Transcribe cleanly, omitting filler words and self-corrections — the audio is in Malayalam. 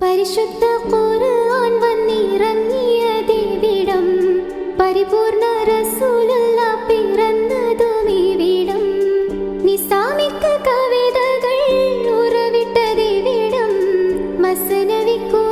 പരിശുദ്ധ ഖുർആൻ വന്നിറങ്ങിയതിവിടം, പരിപൂർണ റസൂലുള്ള പിറന്നതുമിവിടം, നിസാമിക കവിതകൾ ഉറവിട്ടതിവിടം, മസ്നവിക്കു